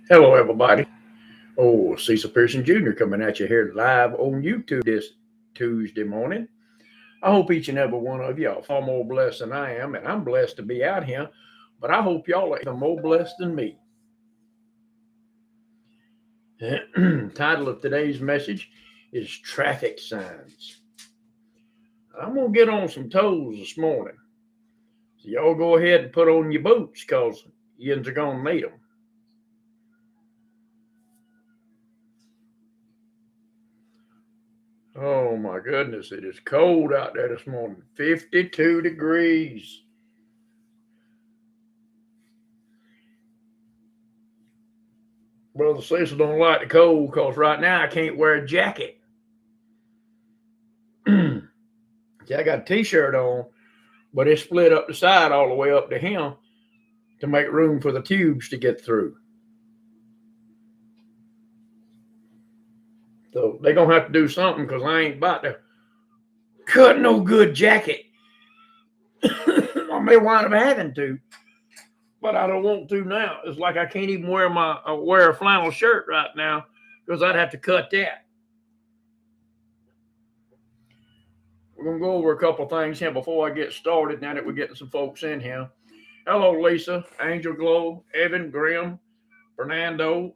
Hello, everybody. Oh, Cecil Pearson Jr. coming at you here live on YouTube this Tuesday morning. I hope each and every one of y'all far more blessed than I am, and I'm blessed to be out here, but I hope y'all are even more blessed than me. Title of today's message is Traffic Signs. I'm going to get on some toes this morning. So y'all go ahead and put on your boots because yous are going to need them. Oh my goodness, it is cold out there this morning. 52 degrees. Brother Cecil don't like the cold because right now I can't wear a jacket. See, I got a t-shirt on, but it's split up the side all the way up to him to make room for the tubes to get through. So they're going to have to do something because I ain't about to cut no good jacket. I may wind up having to, but I don't want to now. It's like I can't even wear a flannel shirt right now because I'd have to cut that. We're going to go over a couple things here before I get started now that we're getting some folks in here. Hello, Lisa, Angel Glow, Evan, Grim, Fernando.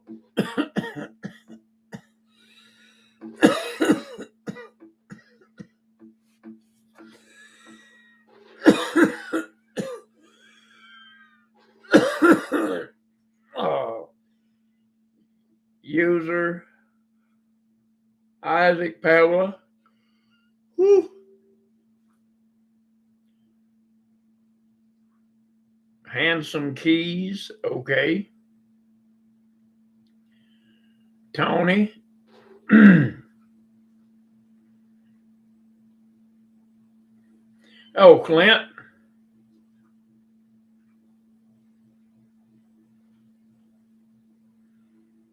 User Isaac Pella. Woo. Handsome Keys. Okay. Tony. Oh, Clint.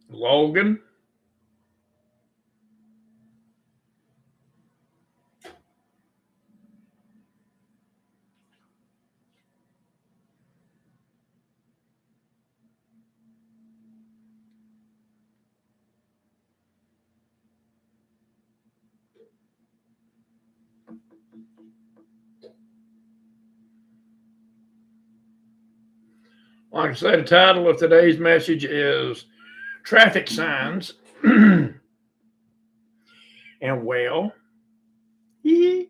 Logan. Like I said, the title of today's message is Traffic Signs. And well, if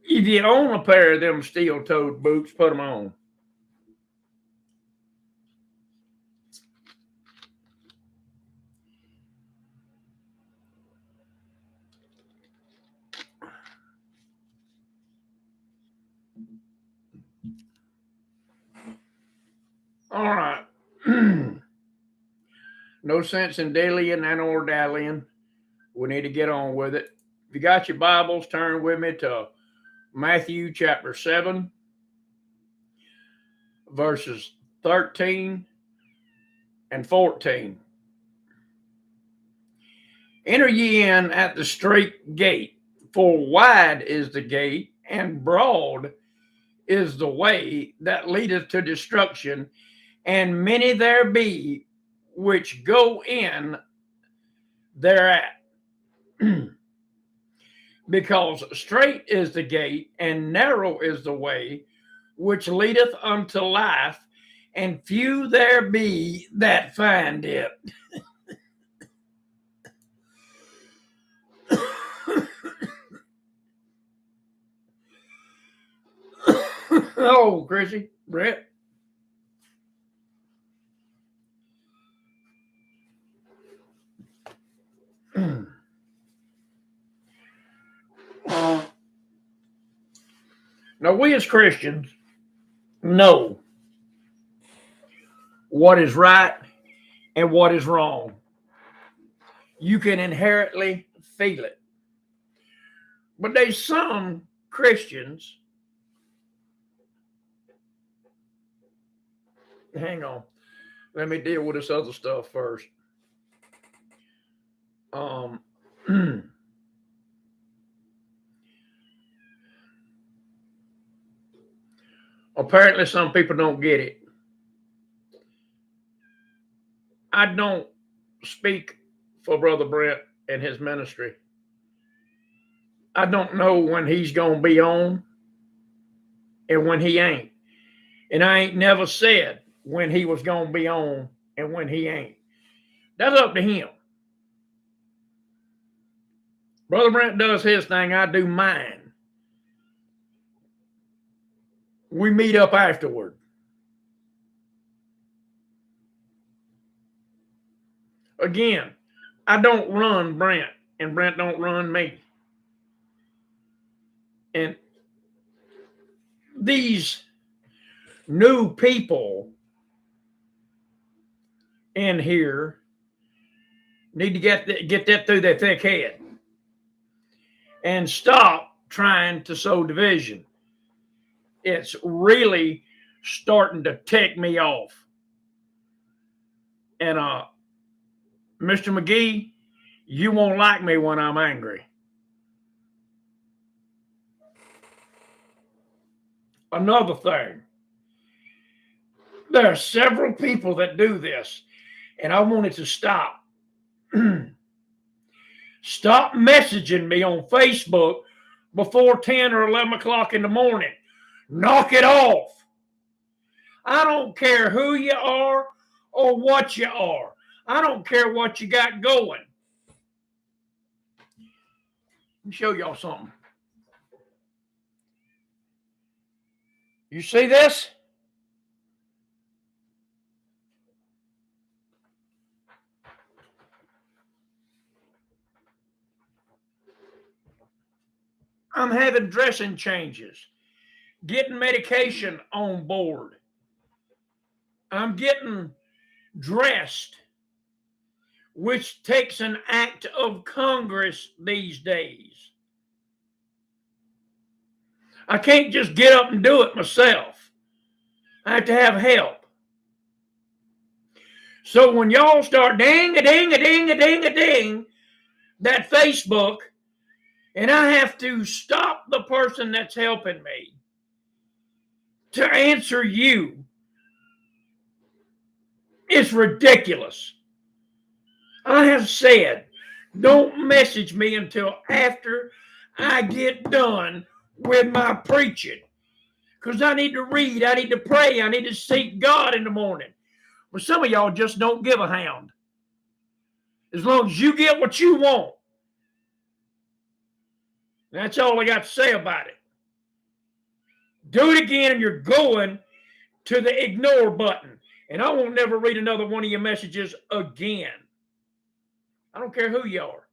you own a pair of them steel-toed boots, put them on. All right. No sense in dallying and or dallying. We need to get on with it. If you got your Bibles, turn with me to Matthew chapter 7, verses 13 and 14. Enter ye in at the straight gate, for wide is the gate, and broad is the way that leadeth to destruction, and many there be which go in thereat. Because straight is the gate, and narrow is the way which leadeth unto life, and few there be that find it. Oh, Chrissy, Brett. Now, we as Christians know what is right and what is wrong. You can inherently feel it. But there's some Christians, hang on, let me deal with this other stuff first. Apparently some people don't get it. I don't speak for Brother Brent and his ministry. I don't know when he's going to be on and when he ain't. And I ain't never said when he was going to be on and when he ain't. That's up to him. Brother Brent does his thing, I do mine. We meet up afterward. Again, I don't run Brent, and Brent don't run me. And these new people in here need to get that through their thick head and stop trying to sow division. It's really starting to tick me off. And Mr. McGee, you won't like me when I'm angry. Another thing, there are several people that do this, and I want it to stop. Stop messaging me on Facebook before 10 or 11 o'clock in the morning. Knock it off. I don't care who you are or what you are. I don't care what you got going. Let me show y'all something. You see this? I'm having dressing changes, getting medication on board. I'm getting dressed, which takes an act of Congress these days. I can't just get up and do it myself. I have to have help. So when y'all start ding-a-ding-a-ding-a-ding-a-ding that Facebook, and I have to stop the person that's helping me to answer you, it's ridiculous. I have said, don't message me until after I get done with my preaching. Because I need to read, I need to pray, I need to seek God in the morning. But some of y'all just don't give a hound. As long as you get what you want. That's all I got to say about it. Do it again and you're going to the ignore button. And I won't never read another one of your messages again. I don't care who you are.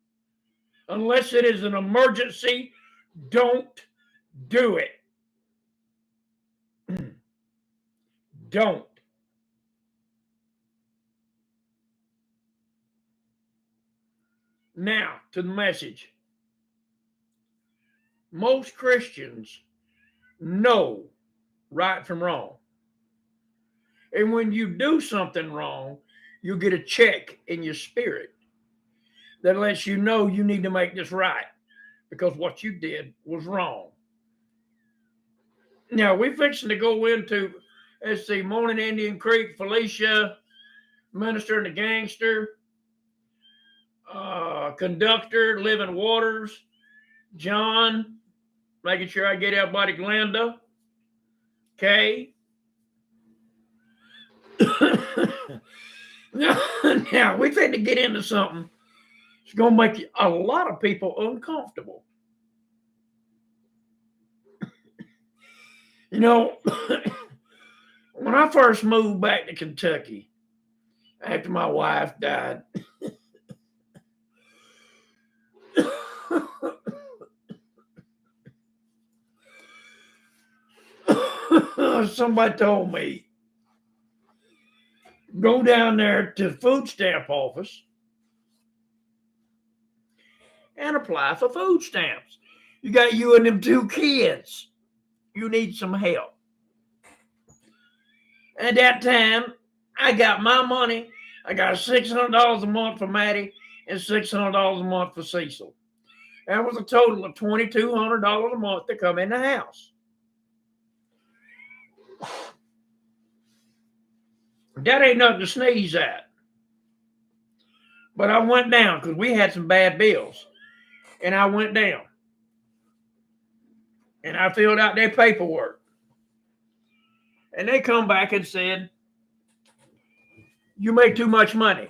Unless it is an emergency, don't do it. Don't. Now, to the message. Most Christians know right from wrong. And when you do something wrong, you get a check in your spirit that lets you know you need to make this right because what you did was wrong. Now, we're fixing to go into, let's see, Morning Indian Creek, Felicia, Minister and the Gangster, Conductor, Living Waters, John, making sure I get everybody, Glenda, Kay. Now, we're fixing to get into something. It's going to make a lot of people uncomfortable. You know, when I first moved back to Kentucky, after my wife died, somebody told me, go down there to the food stamp office and apply for food stamps. You got you and them two kids. You need some help. At that time, I got my money. I got $600 a month for Maddie and $600 a month for Cecil. That was a total of $2,200 a month to come in the house. That ain't nothing to sneeze at. But I went down because we had some bad bills. And I went down. And I filled out their paperwork. And they come back and said, you make too much money.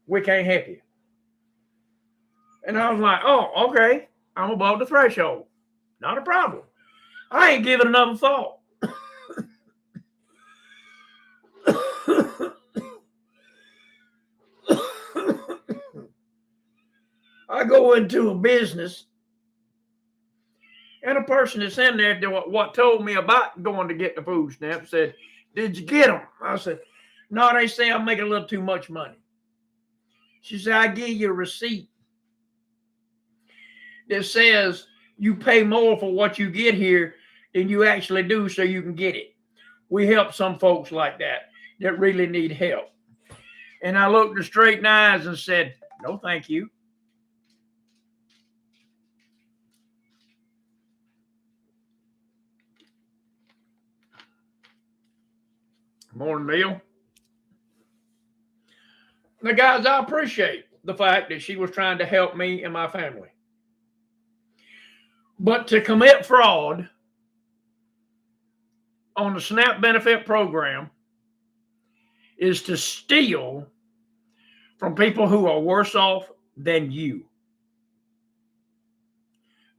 We can't help you. And I was like, oh, okay. I'm above the threshold. Not a problem. I ain't giving another thought. I go into a business, and a person that's in there what told me about going to get the food stamps said, did you get them? I said, no, they say I'm making a little too much money. She said, I give you a receipt that says you pay more for what you get here than you actually do so you can get it. We help some folks like that really need help. And I looked her straight in the eyes and said, no, thank you. Morning, Neil. Now, guys, I appreciate the fact that she was trying to help me and my family. But to commit fraud on the SNAP benefit program is to steal from people who are worse off than you.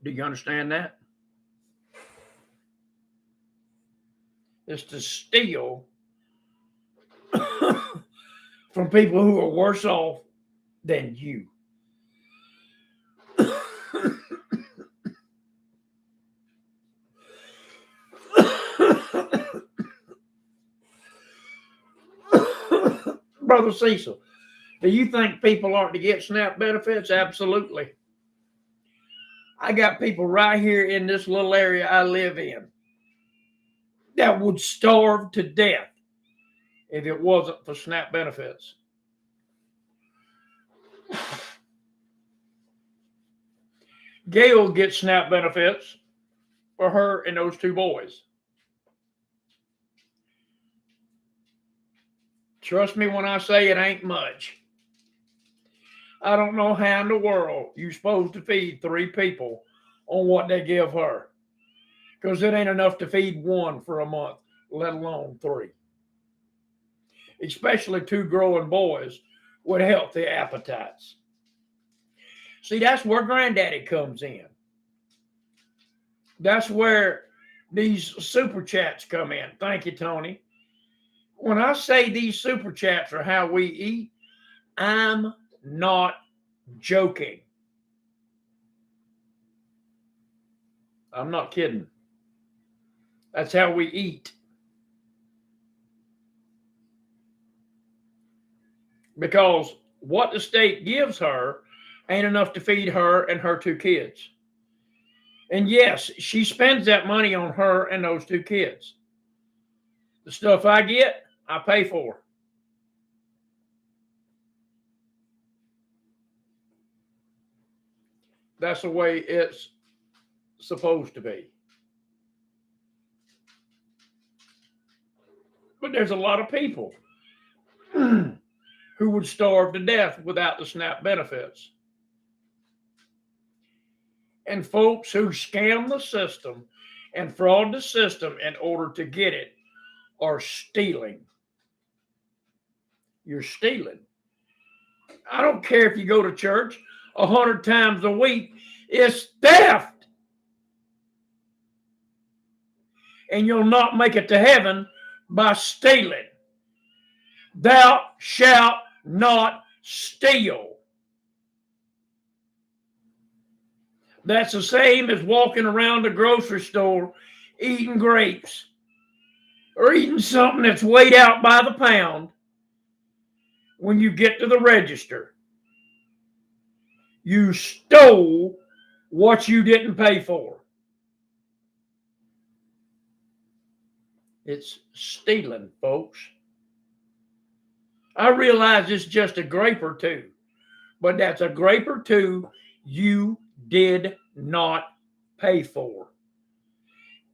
Do you understand that? It's to steal from people who are worse off than you. Brother Cecil, do you think people aren't to get SNAP benefits? Absolutely. I got people right here in this little area I live in that would starve to death if it wasn't for SNAP benefits. Gail gets SNAP benefits for her and those two boys. Trust me when I say it ain't much. I don't know how in the world you're supposed to feed 3 people on what they give her, because it ain't enough to feed 1 for a month, let alone 3. Especially 2 growing boys with healthy appetites. See, that's where Granddaddy comes in. That's where these super chats come in. Thank you, Tony. When I say these super chats are how we eat, I'm not joking. I'm not kidding. That's how we eat. Because what the state gives her ain't enough to feed her and her 2 kids. And yes, she spends that money on her and those 2 kids. The stuff I get, I pay for. That's the way it's supposed to be. But there's a lot of people who would starve to death without the SNAP benefits. And folks who scam the system and fraud the system in order to get it are stealing. You're stealing. I don't care if you go to church 100 times a week, it's theft. And you'll not make it to heaven by stealing. Thou shalt not steal. That's the same as walking around the grocery store eating grapes or eating something that's weighed out by the pound. When you get to the register, you stole what you didn't pay for. It's stealing, folks. I realize it's just a grape or 2, but that's a grape or 2 you did not pay for.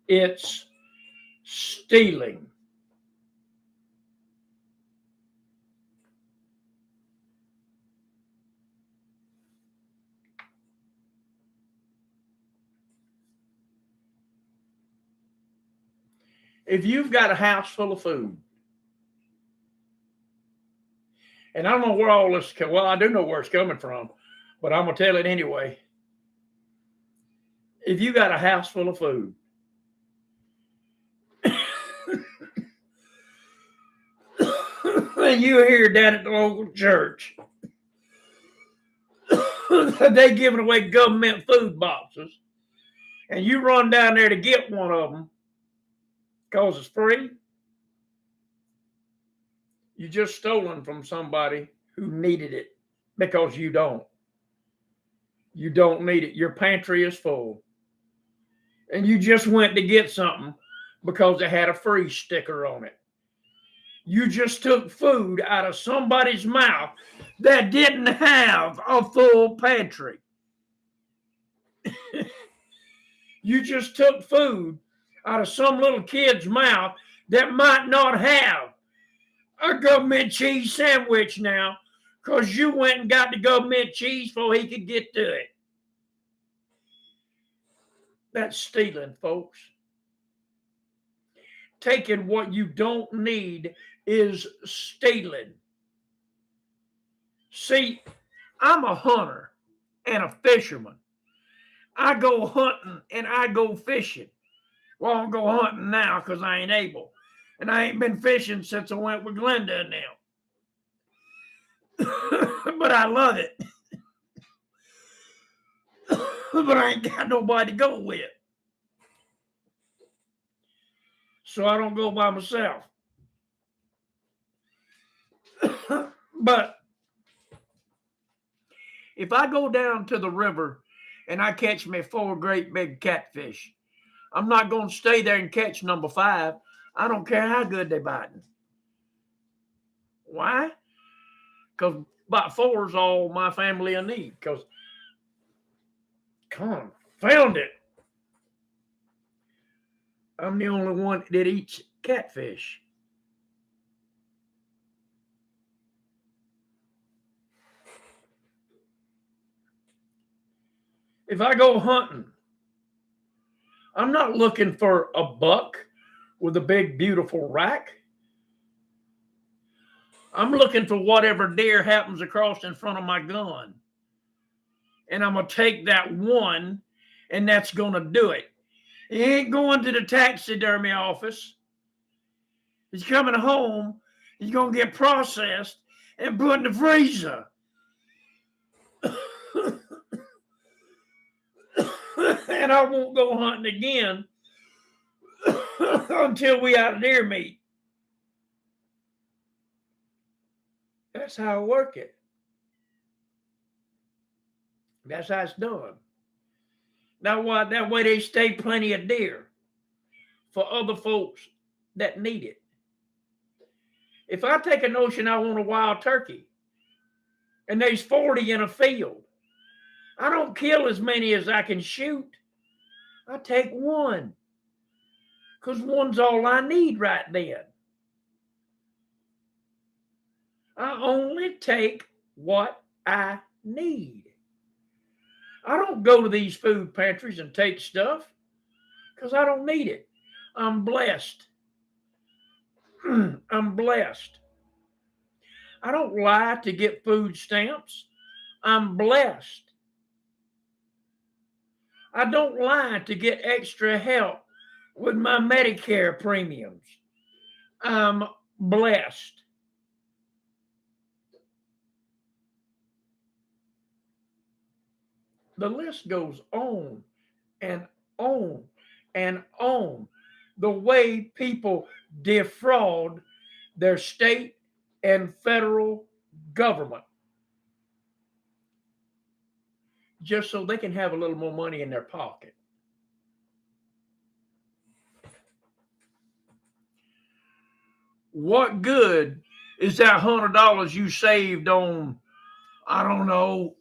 It's stealing. If you've got a house full of food, and I don't know where all this, well, I do know where it's coming from, but I'm going to tell it anyway. If you got a house full of food, and you hear down at the local church, they giving away government food boxes, and you run down there to get one of them because it's free, you just stolen from somebody who needed it because you don't. You don't need it. Your pantry is full. And you just went to get something because it had a free sticker on it. You just took food out of somebody's mouth that didn't have a full pantry. You just took food out of some little kid's mouth that might not have a government cheese sandwich now because you went and got the government cheese before he could get to it. That's stealing, folks. Taking what you don't need is stealing. See, I'm a hunter and a fisherman. I go hunting and I go fishing. Well, I don't go hunting now because I ain't able. And I ain't been fishing since I went with Glenda and them. But I love it. But I ain't got nobody to go with. So I don't go by myself. But if I go down to the river and I catch me 4 great big catfish, I'm not going to stay there and catch number 5. I don't care how good they're biting. Why? Because about 4 is all my family will need. Because, confound it, I'm the only one that eats catfish. If I go hunting, I'm not looking for a buck with a big, beautiful rack. I'm looking for whatever deer happens across in front of my gun. And I'm going to take that one, and that's going to do it. He ain't going to the taxidermy office. He's coming home. He's going to get processed and put in the freezer. And I won't go hunting again until we out of deer meat. That's how I work it. That's how it's done. Now, why? That way they stay plenty of deer for other folks that need it. If I take a notion I want a wild turkey and there's 40 in a field, I don't kill as many as I can shoot. I take one because one's all I need right then. I only take what I need. I don't go to these food pantries and take stuff because I don't need it. I'm blessed. I'm blessed. I don't lie to get food stamps. I'm blessed. I don't lie to get extra help with my Medicare premiums. I'm blessed. The list goes on and on and on. The way people defraud their state and federal government just so they can have a little more money in their pocket. What good is that $100 you saved on, I don't know,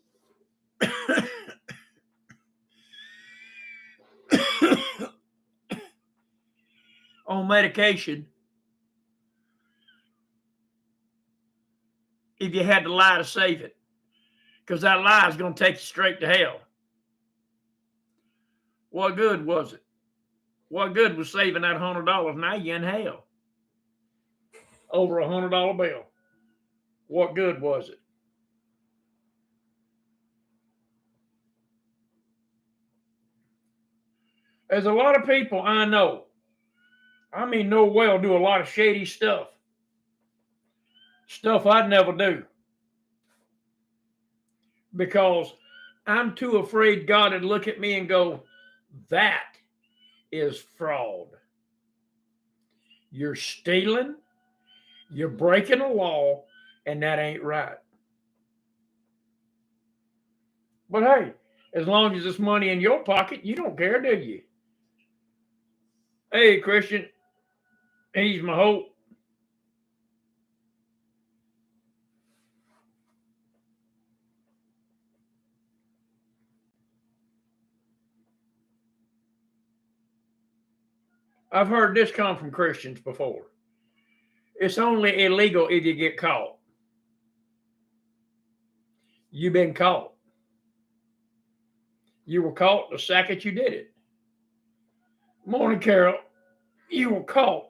on medication if you had to lie to save it? Because that lie is going to take you straight to hell. What good was it? What good was saving that $100? Now you're in hell over $100 bill. What good was it? There's a lot of people I know, know well, do a lot of shady stuff. Stuff I'd never do. Because I'm too afraid God would look at me and go, that is fraud. You're stealing, you're breaking a law, and that ain't right. But hey, as long as it's money in your pocket, you don't care, do you? Hey, Christian, he's my hope. I've heard this come from Christians before. It's only illegal if you get caught. You've been caught. You were caught the second you did it. Morning, Carol. You were caught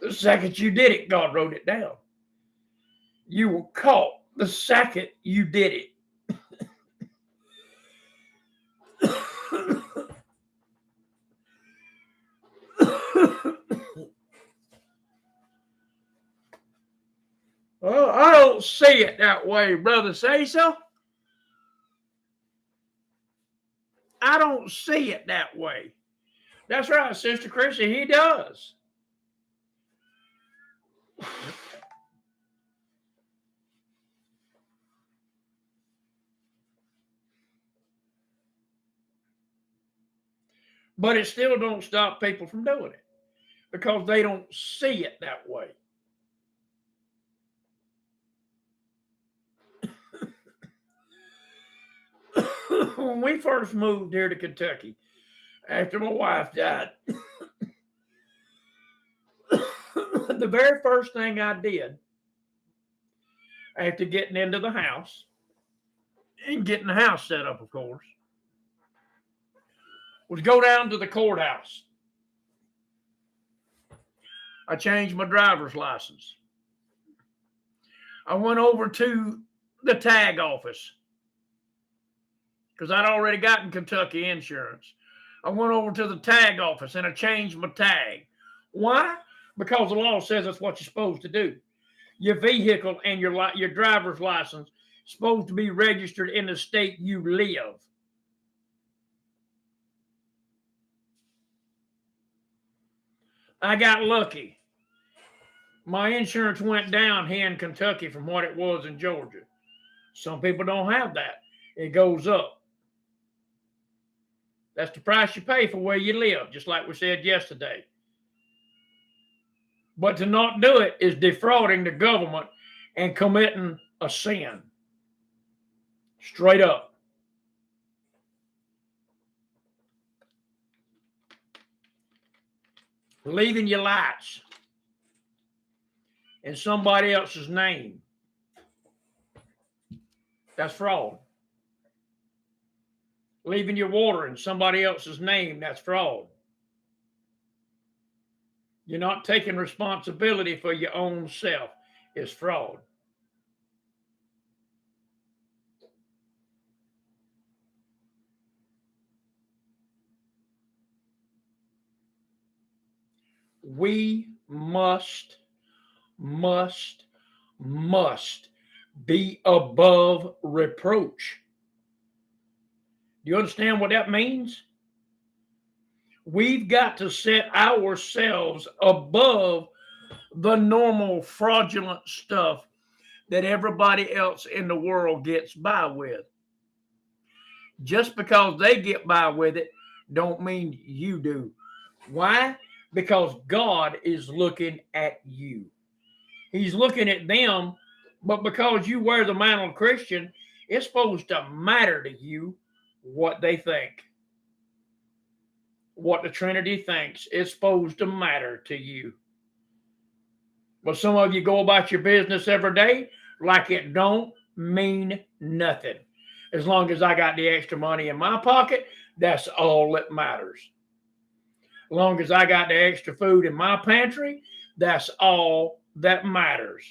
the second you did it. God wrote it down. You were caught the second you did it. Well, I don't see it that way, Brother Cecil. I don't see it that way. That's right, Sister Chrissy, he does. But it still don't stop people from doing it because they don't see it that way. When we first moved here to Kentucky, after my wife died, the very first thing I did after getting into the house and getting the house set up, of course, was go down to the courthouse. I changed my driver's license. I went over to the tag office because I'd already gotten Kentucky insurance. I went over to the tag office and I changed my tag. Why? Because the law says that's what you're supposed to do. Your vehicle and your driver's license is supposed to be registered in the state you live. I got lucky. My insurance went down here in Kentucky from what it was in Georgia. Some people don't have that. It goes up. That's the price you pay for where you live, just like we said yesterday. But to not do it is defrauding the government and committing a sin. Straight up. Leaving your lights in somebody else's name. That's fraud. Leaving your water in somebody else's name, that's fraud. You're not taking responsibility for your own self. It's fraud. We must be above reproach. Do you understand what that means? We've got to set ourselves above the normal fraudulent stuff that everybody else in the world gets by with. Just because they get by with it don't mean you do. Why? Because God is looking at you. He's looking at them, but because you wear the mantle of Christian, it's supposed to matter to you what they think. What the Trinity thinks is supposed to matter to you. But some of you go about your business every day like it don't mean nothing. As long as I got the extra money in my pocket, that's all that matters. long as I got the extra food in my pantry, that's all that matters.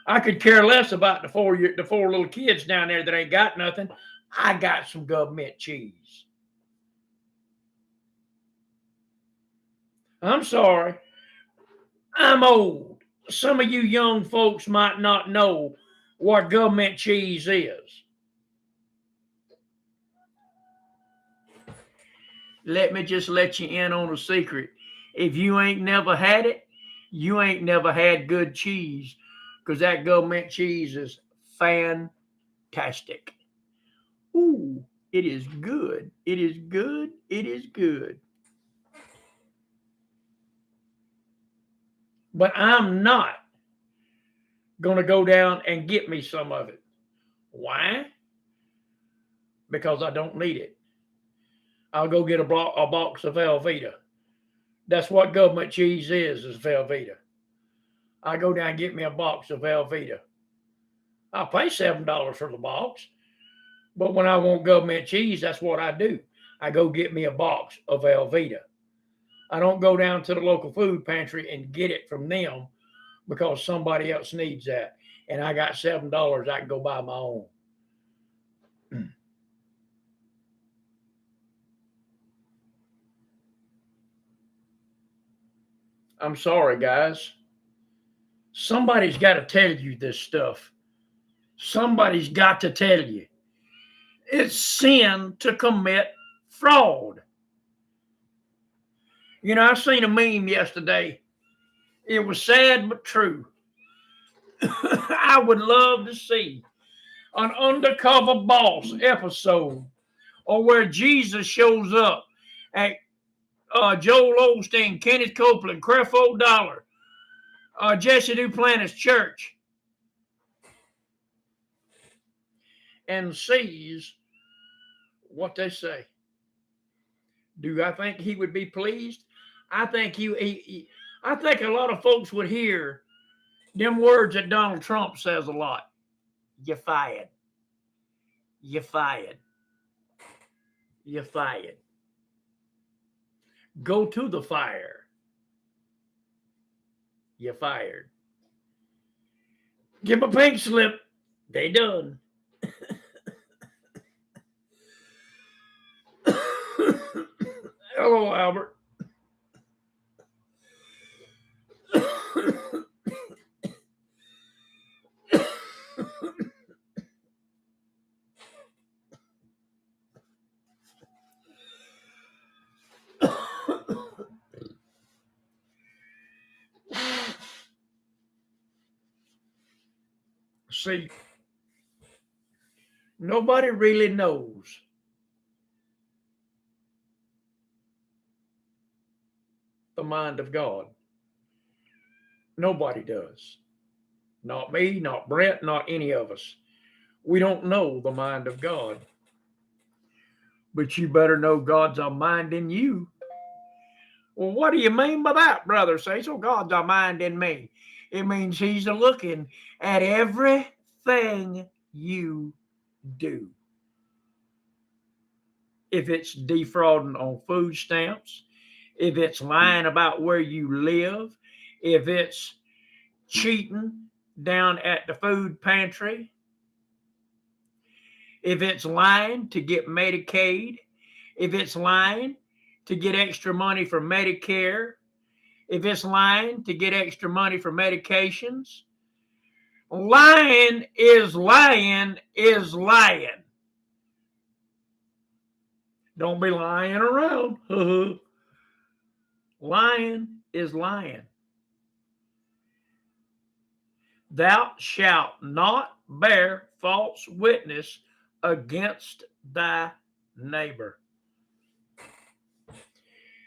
I could care less about the four little kids down there that ain't got nothing. I got some government cheese. I'm sorry. I'm old. Some of you young folks might not know what government cheese is. Let me just let you in on a secret. If you ain't never had it, you ain't never had good cheese, because that government cheese is fantastic. Ooh, it is good. It is good. It is good. But I'm not going to go down and get me some of it. Why? Because I don't need it. I'll go get a box of Velveeta. That's what government cheese is Velveeta. I go down and get me a box of Velveeta. I'll pay $7 for the box. But when I want government cheese, that's what I do. I go get me a box of Velveeta. I don't go down to the local food pantry and get it from them because somebody else needs that. And I got $7, I can go buy my own. I'm sorry, guys. Somebody's got to tell you this stuff. Somebody's got to tell you. It's sin to commit fraud. You know, I seen a meme yesterday. It was sad but true. I would love to see an undercover boss episode, or where Jesus shows up at Joel Osteen, Kenneth Copeland, Creflo Dollar, Jesse Duplantis church, and sees what they say. Do I think he would be pleased? I think I think a lot of folks would hear them words that Donald Trump says a lot. You're fired. You're fired. You're fired. Go to the fire. You're fired. Give a pink slip. They done. Hello, Albert. See, nobody really knows the mind of God. Nobody does. Not me, not Brent, not any of us. We don't know the mind of God. But you better know God's a mind in you. Well, what do you mean by that, brother Cecil? God's a mind in me. It means he's looking at everything you do. If it's defrauding on food stamps, if it's lying about where you live, if it's cheating down at the food pantry, if it's lying to get Medicaid, if it's lying to get extra money for Medicare, if it's lying to get extra money for medications, lying is lying is lying. Don't be lying around. Lying is lying. Thou shalt not bear false witness against thy neighbor.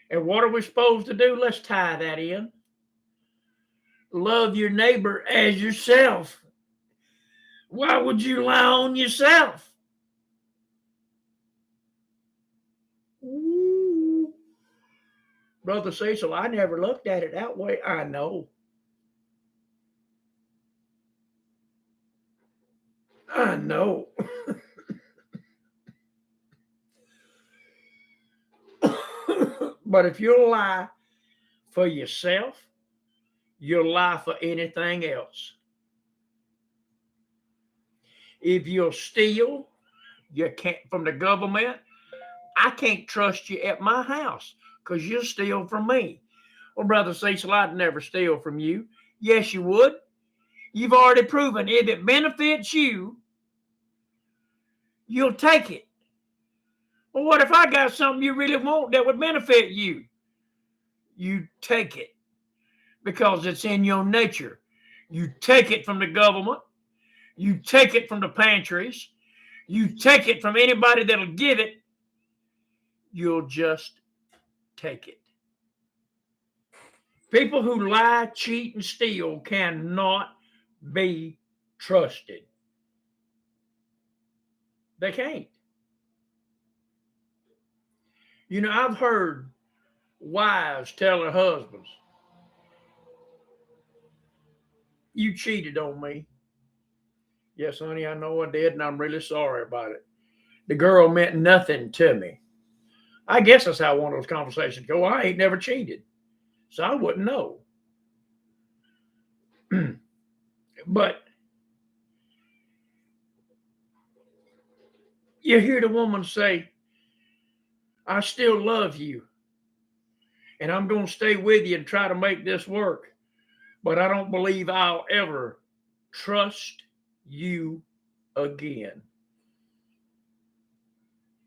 And what are we supposed to do? Let's tie that in. Love your neighbor as yourself. Why would you lie on yourself? Ooh. Brother Cecil, I never looked at it that way. I know. I know. But if you'll lie for yourself, you'll lie for anything else. If you'll steal, you can't from the government. I can't trust you at my house because you'll steal from me. Well, Brother Cecil, I'd never steal from you. Yes, you would. You've already proven if it benefits you, you'll take it. Well, what if I got something you really want that would benefit you? You take it because it's in your nature. You take it from the government. You take it from the pantries. You take it from anybody that'll give it. You'll just take it. People who lie, cheat, and steal cannot be trusted. They can't. You know, I've heard wives tell their husbands, "You cheated on me." "Yes, honey, I know I did, and I'm really sorry about it. The girl meant nothing to me." I guess that's how one of those conversations go. I ain't never cheated, so I wouldn't know. But you hear the woman say, "I still love you, and I'm going to stay with you and try to make this work, but I don't believe I'll ever trust you again."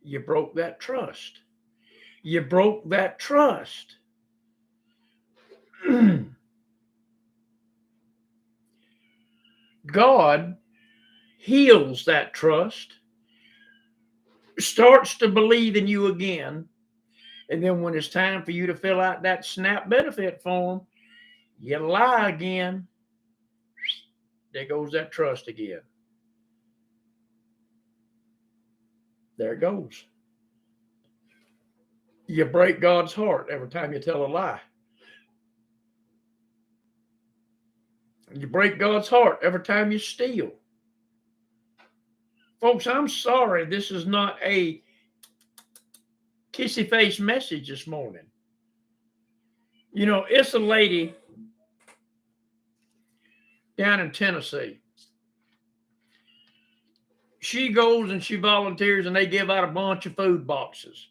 You broke that trust. You broke that trust. God heals that trust, starts to believe in you again, and then when it's time for you to fill out that SNAP benefit form, you lie again. There goes that trust again. There it goes. You break God's heart every time you tell a lie. You break God's heart every time you steal. Folks, I'm sorry this is not a kissy face message this morning. You know, it's a lady down in Tennessee. She goes and she volunteers and they give out a bunch of food boxes.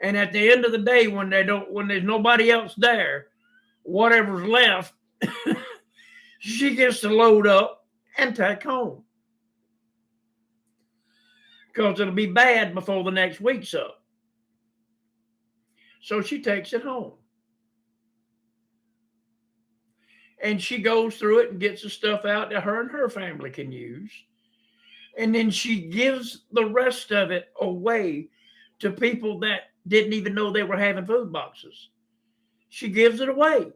And at the end of the day, when there's nobody else there, whatever's left, she gets to load up and take home. Because it'll be bad before the next week's up. So she takes it home. And she goes through it and gets the stuff out that her and her family can use. And then she gives the rest of it away to people that didn't even know they were having food boxes. She gives it away.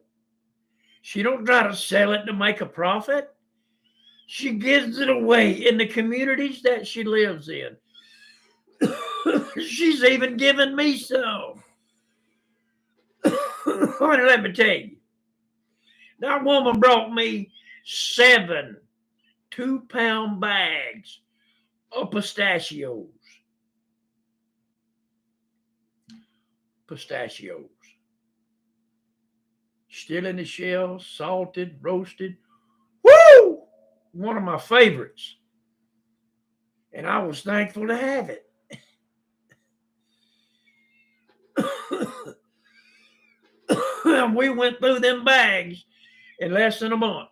She don't try to sell it to make a profit. She gives it away in the communities that she lives in. She's even given me some. Honey, let me tell you. That woman brought me 7 2-pound bags of pistachios. Pistachios. Still in the shell, salted, roasted. Woo! One of my favorites. And I was thankful to have it. And we went through them bags in less than a month.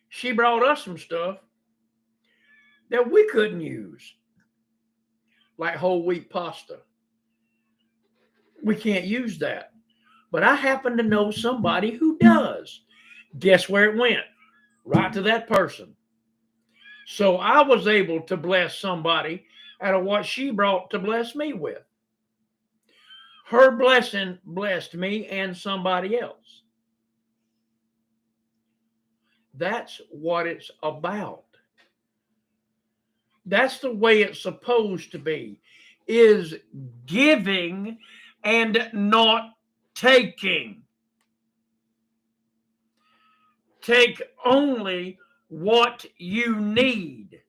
She brought us some stuff that we couldn't use, like whole wheat pasta. We can't use that. But I happen to know somebody who does. Guess where it went? Right to that person. So I was able to bless somebody out of what she brought to bless me with. Her blessing blessed me and somebody else. That's what it's about. That's the way it's supposed to be. is giving and not taking. Take only what you need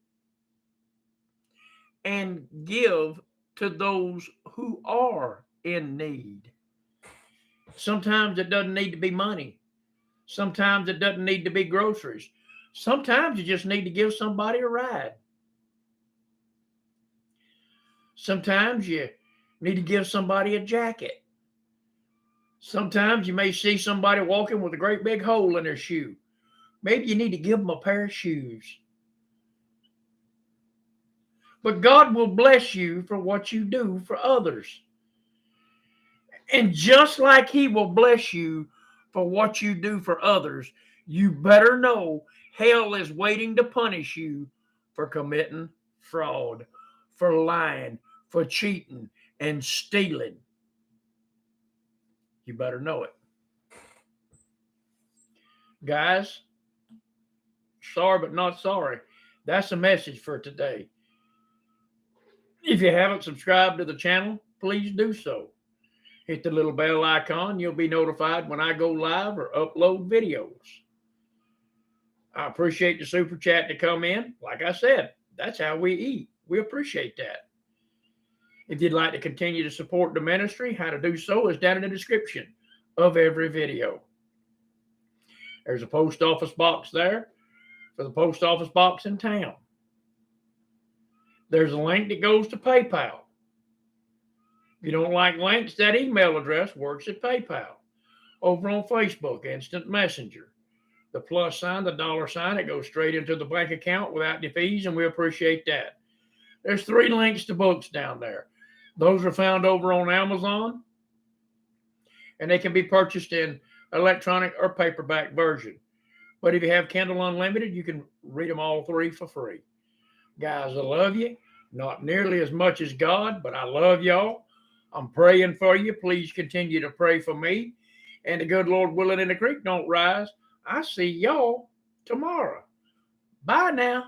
and give to those who are in need. Sometimes it doesn't need to be money. Sometimes it doesn't need to be groceries. Sometimes you just need to give somebody a ride. Sometimes you need to give somebody a jacket. Sometimes you may see somebody walking with a great big hole in their shoe. Maybe you need to give them a pair of shoes. But God will bless you for what you do for others. And just like He will bless you for what you do for others, you better know hell is waiting to punish you for committing fraud, for lying, for cheating, and stealing. You better know it. Guys, sorry but not sorry. That's the message for today. If you haven't subscribed to the channel, please do so. Hit the little bell icon. You'll be notified when I go live or upload videos. I appreciate the super chat to come in. Like I said, that's how we eat. We appreciate that. If you'd like to continue to support the ministry, how to do so is down in the description of every video. There's a post office box there for the post office box in town. There's a link that goes to PayPal. If you don't like links, that email address works at PayPal. Over on Facebook, Instant Messenger. The plus sign, the dollar sign, it goes straight into the bank account without any fees, and we appreciate that. There's 3 links to books down there. Those are found over on Amazon, and they can be purchased in electronic or paperback version. But if you have Kindle Unlimited, you can read them all 3 for free. Guys, I love you. Not nearly as much as God, but I love y'all. I'm praying for you. Please continue to pray for me. And the good Lord willing and the creek don't rise. I see y'all tomorrow. Bye now.